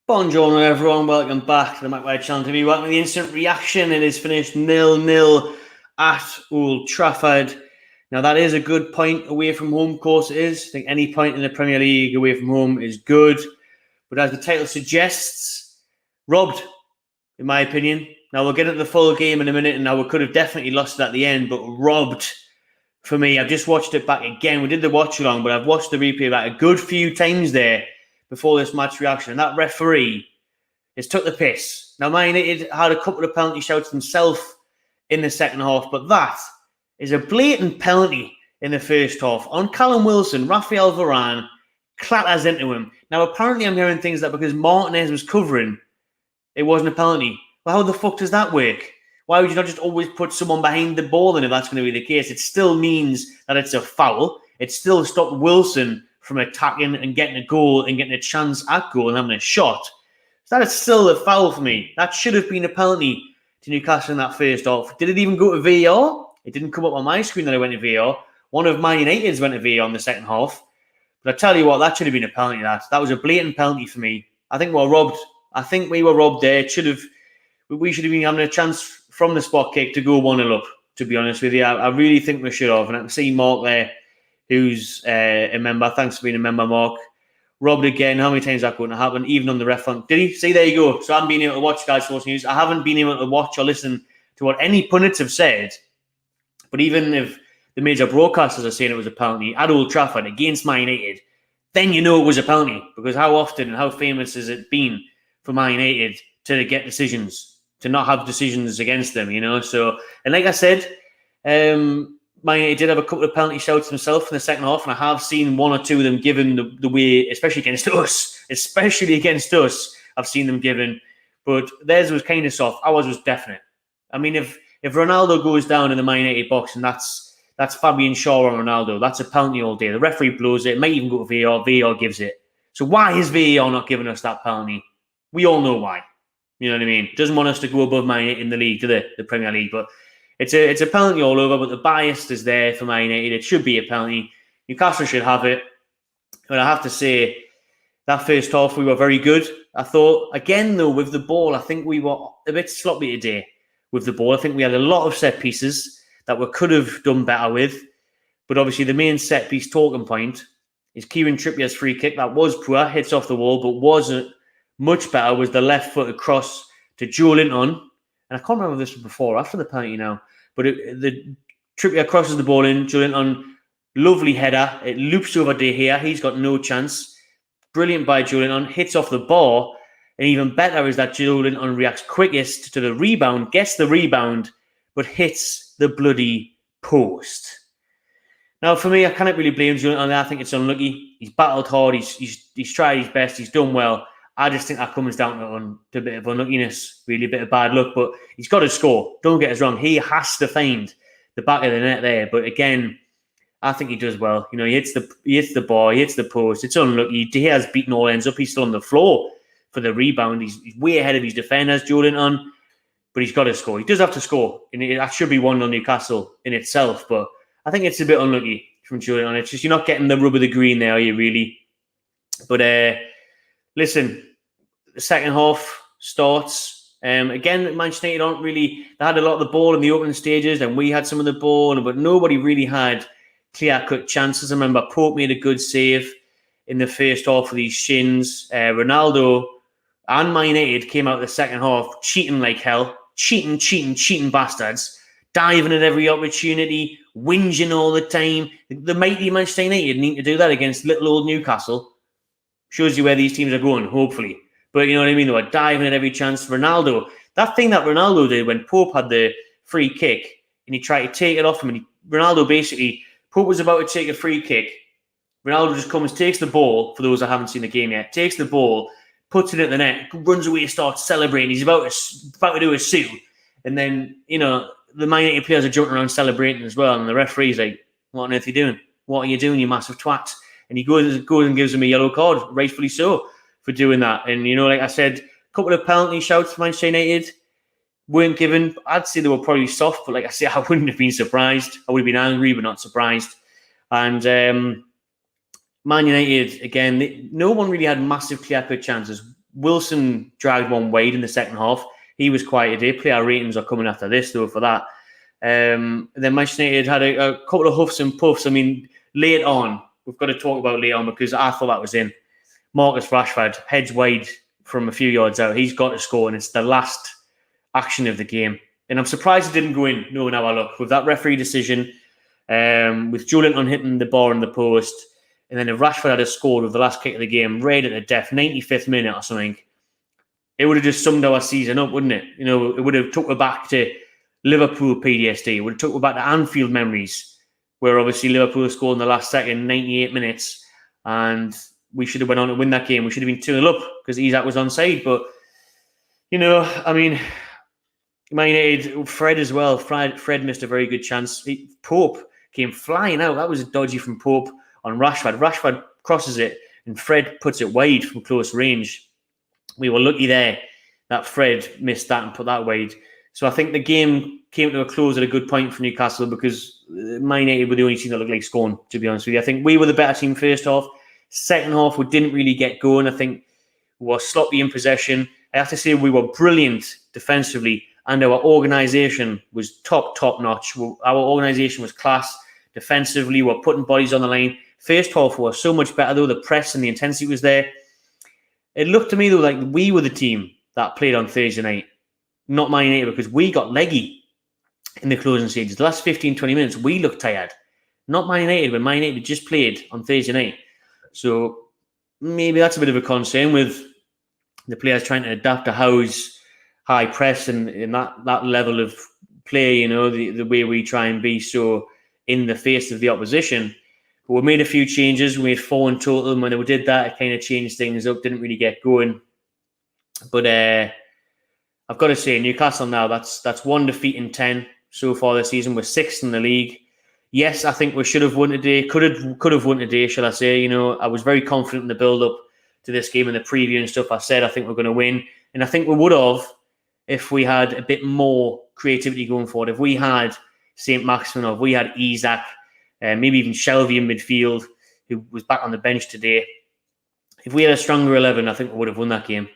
Buongiorno everyone, welcome back to the McWire channel TV. Welcome to the instant reaction. It is finished 0-0 at Old Trafford. Now that is a good point away from home, of course it is. I think any point in the Premier League away from home is good. But as the title suggests, robbed, in my opinion. Now we'll get into the full game in a minute, and now we could have definitely lost it at the end, but robbed for me. I've just watched it back again. We did the watch along, but I've watched the replay back a good few times there before this match reaction, and that referee has took the piss. Now, Man United had a couple of penalty shouts themselves in the second half, but that is a blatant penalty in the first half on Callum Wilson. Rafael Varane clatters into him. Now, apparently I'm hearing things that because Martinez was covering, it wasn't a penalty. Well, how the fuck does that work? Why would you not just always put someone behind the ball then if that's going to be the case? It still means that it's a foul. It still stopped Wilson from attacking and getting a goal and getting a chance at goal and having a shot. So that is still a foul for me. That should have been a penalty to Newcastle in that first half. Did it even go to VAR? It didn't come up on my screen that it went to VAR. One of Man United's went to VAR in the second half. But I tell you what, that should have been a penalty. That was a blatant penalty for me. I think we were robbed. I think we were robbed there. We should have been having a chance from the spot kick to go 1-0 up, to be honest with you. I really think we should have. And I can see Mark there, who's a member. Thanks for being a member, Mark. Robbed again. How many times is that going to happen? Even on the ref front. Did he? See, there you go. So I haven't been able to watch Guys Sports News. I haven't been able to watch or listen to what any pundits have said. But even if the major broadcasters are saying it was a penalty at Old Trafford against Man United, then you know it was a penalty. Because how often and how famous has it been for Man United to get decisions, to not have decisions against them, you know? So, and like I said, Man United did have a couple of penalty shouts himself in the second half, and I have seen one or two of them given the way, especially against us. I've seen them given, but theirs was kind of soft. Ours was definite. I mean, if Ronaldo goes down in the Man United box, and that's Fabian Shaw on Ronaldo, that's a penalty all day. The referee blows it. It might even go to VAR. VAR gives it. So why is VAR not giving us that penalty? We all know why. You know what I mean? Doesn't want us to go above Man United in the league, the Premier League, but it's a penalty all over, but the bias is there for Man United. It should be a penalty. Newcastle should have it. But I have to say, that first half, we were very good. I thought, again, though, with the ball, I think we were a bit sloppy today with the ball. I think we had a lot of set pieces that we could have done better with. But obviously, the main set piece talking point is Kieran Trippier's free kick. That was poor, hits off the wall, but wasn't much better, was the left-footed cross to Joe Linton. And I can't remember if this was before or after the penalty now. But the Trippier crosses the ball in. Joe Linton, lovely header. It loops over De Gea. He's got no chance. Brilliant by Joe Linton. Hits off the bar. And even better is that Joe Linton reacts quickest to the rebound, gets the rebound, but hits the bloody post. Now, for me, I cannot really blame Joe Linton. I think it's unlucky. He's battled hard. He's tried his best. He's done well. I just think that comes down to a bit of unluckiness, really a bit of bad luck. But he's got to score. Don't get us wrong. He has to find the back of the net there. But again, I think he does well. You know, he hits the bar, he hits the post. It's unlucky. De Gea's beaten all ends up. He's still on the floor for the rebound. He's way ahead of his defenders, Joe Linton. But he's got to score. He does have to score. And that should be 1-0 Newcastle in itself. But I think it's a bit unlucky from Joe Linton. It's just you're not getting the rub of the green there, are you, really? But listen, the second half starts. Again, Manchester United aren't really... They had a lot of the ball in the opening stages, and we had some of the ball, but nobody really had clear-cut chances. I remember Pope made a good save in the first half of these shins. Ronaldo and Man United came out the second half cheating like hell. Cheating bastards. Diving at every opportunity, whinging all the time. The mighty Manchester United need to do that against little old Newcastle. Shows you where these teams are going, hopefully. But you know what I mean? They were diving at every chance. Ronaldo, that thing that Ronaldo did when Pope had the free kick and he tried to take it off him, and Ronaldo basically, Pope was about to take a free kick. Ronaldo just comes, takes the ball, for those that haven't seen the game yet, takes the ball, puts it at the net, runs away, starts celebrating. He's about to do a suit. And then, you know, the Man United players are jumping around celebrating as well. And the referee's like, what on earth are you doing? What are you doing, you massive twat? And he goes and gives him a yellow card, rightfully so, for doing that. And, you know, like I said, a couple of penalty shouts for Manchester United weren't given. I'd say they were probably soft, but like I say, I wouldn't have been surprised. I would have been angry, but not surprised. And Man United, again, no one really had massive clear-cut chances. Wilson dragged one wide in the second half. He was quiet today. Player ratings are coming after this, though, for that. Then Manchester United had a couple of huffs and puffs. I mean, late on, we've got to talk about late on because I thought that was in. Marcus Rashford, heads wide from a few yards out. He's got to score, and it's the last action of the game. And I'm surprised it didn't go in, knowing how I look. With that referee decision, with Joelinton hitting the bar in the post, and then if Rashford had scored with the last kick of the game, right at the death, 95th minute or something, it would have just summed our season up, wouldn't it? You know, it would have took us back to Liverpool PTSD. It would have took us back to Anfield memories, where obviously Liverpool scored in the last second, 98 minutes, and we should have went on to win that game. We should have been 2-0 up because Isak was onside. But, you know, I mean, Man United, Fred as well. Fred missed a very good chance. Pope came flying out. That was dodgy from Pope on Rashford. Rashford crosses it and Fred puts it wide from close range. We were lucky there that Fred missed that and put that wide. So I think the game came to a close at a good point for Newcastle because Man United were the only team that looked like scoring, to be honest with you. I think we were the better team first half. Second half, we didn't really get going. I think we were sloppy in possession. I have to say we were brilliant defensively and our organisation was top-notch. Our organisation was class. Defensively, we're putting bodies on the line. First half was so much better, though. The press and the intensity was there. It looked to me, though, like we were the team that played on Thursday night, not Man United, because we got leggy in the closing stages. The last 15, 20 minutes, we looked tired. Not Man United, when Man United just played on Thursday night. So maybe that's a bit of a concern with the players trying to adapt to Howe's high press and that level of play, you know, the way we try and be so in the face of the opposition. But we made a few changes. We made 4 in total, and when we did that, it kind of changed things up, didn't really get going. But I've got to say, Newcastle now, that's 1 defeat in 10 so far this season. We're 6th in the league. Yes, I think we should have won today. Could have won today, shall I say. You know, I was very confident in the build-up to this game and the preview and stuff. I said I think we're going to win. And I think we would have if we had a bit more creativity going forward. If we had St. Maximin, or if we had Isak, maybe even Shelby in midfield, who was back on the bench today. If we had a stronger 11, I think we would have won that game.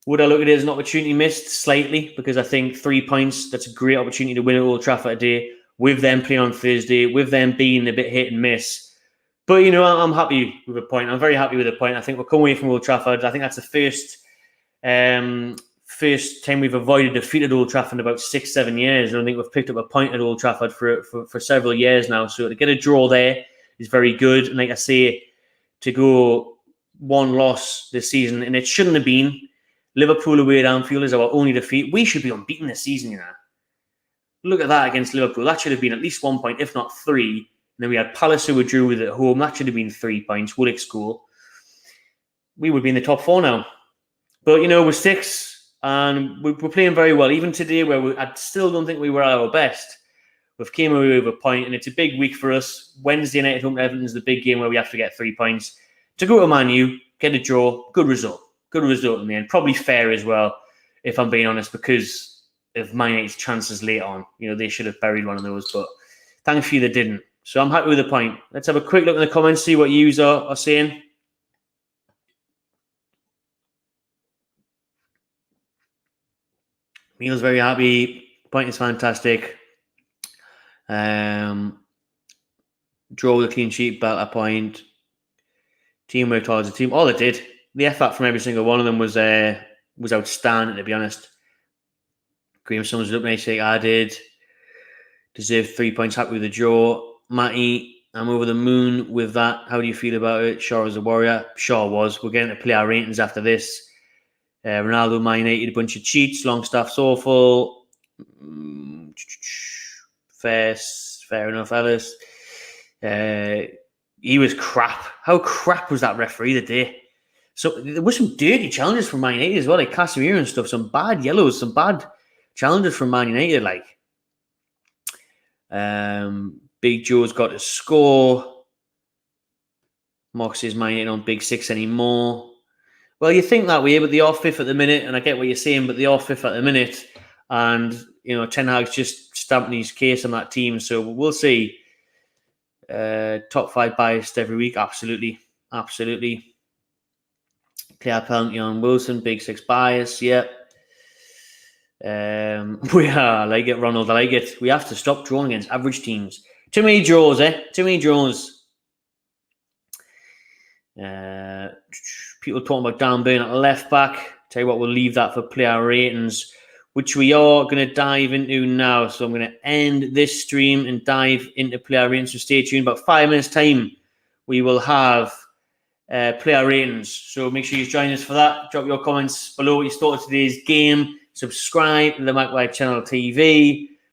Would I look at it as an opportunity missed? Slightly, because I think 3 points, that's a great opportunity to win at Old Trafford today, with them playing on Thursday, with them being a bit hit and miss. But, you know, I'm happy with a point. I'm very happy with a point. I think we'll come away from Old Trafford. I think that's the first time we've avoided defeat at Old Trafford in about 6-7 years. I don't think we've picked up a point at Old Trafford for several years now. So to get a draw there is very good. And like I say, to go 1 loss this season, and it shouldn't have been. Liverpool away at Anfield is our only defeat. We should be unbeaten this season, you know. Look at that against Liverpool. That should have been at least 1 point, if not 3. And then we had Palace who we drew with at home. That should have been 3 points. Woolwich school. We would be in the top 4 now. But, you know, we're 6. And we're playing very well. Even today, where I still don't think we were at our best, we've came away with a point, and it's a big week for us. Wednesday night at home to Everton is the big game where we have to get 3 points. To go to Man U, get a draw, good result. Good result in the end. Probably fair as well, if I'm being honest, because of Man United's chances late on. You know, they should have buried one of those, but thankfully they didn't. So I'm happy with the point. Let's have a quick look in the comments, see what yous are saying. Neil's very happy. Point is fantastic. Draw with a clean sheet, belt a point. Team worked hard as a team. All they did. The effort from every single one of them was outstanding, to be honest. Graham sums it up nicely. I did. Deserved 3 points. Happy with the draw. Matty, I'm over the moon with that. How do you feel about it? Shaw as a warrior. Shaw was. We're getting to play our ratings after this. Ronaldo, Man United, a bunch of cheats. Longstaff's awful. Fair enough, Ellis. He was crap. How crap was that referee today? So there was some dirty challenges from Man United as well, like Casemiro and stuff. Some bad yellows, some bad challenges from Man United. Like Big Joe's got a score. Mox says Man United on Big Six anymore. Well, you think that way, but they are 5th at the minute, and I get what you're saying, but they are 5th at the minute. And, you know, Ten Hag's just stamping his case on that team, so we'll see. Top 5 biased every week, absolutely. Clear penalty on Wilson. Big six bias. Yep. We are. I like it, Ronald. I like it. We have to stop drawing against average teams. Too many draws, Too many draws. People talking about Dan Burn at left back. Tell you what, we'll leave that for player ratings, which we are going to dive into now. So I'm going to end this stream and dive into player ratings. So stay tuned. About 5 minutes time, we will have player ratings. So make sure you join us for that. Drop your comments below what you thought of today's game. Subscribe to the Magpie Channel TV.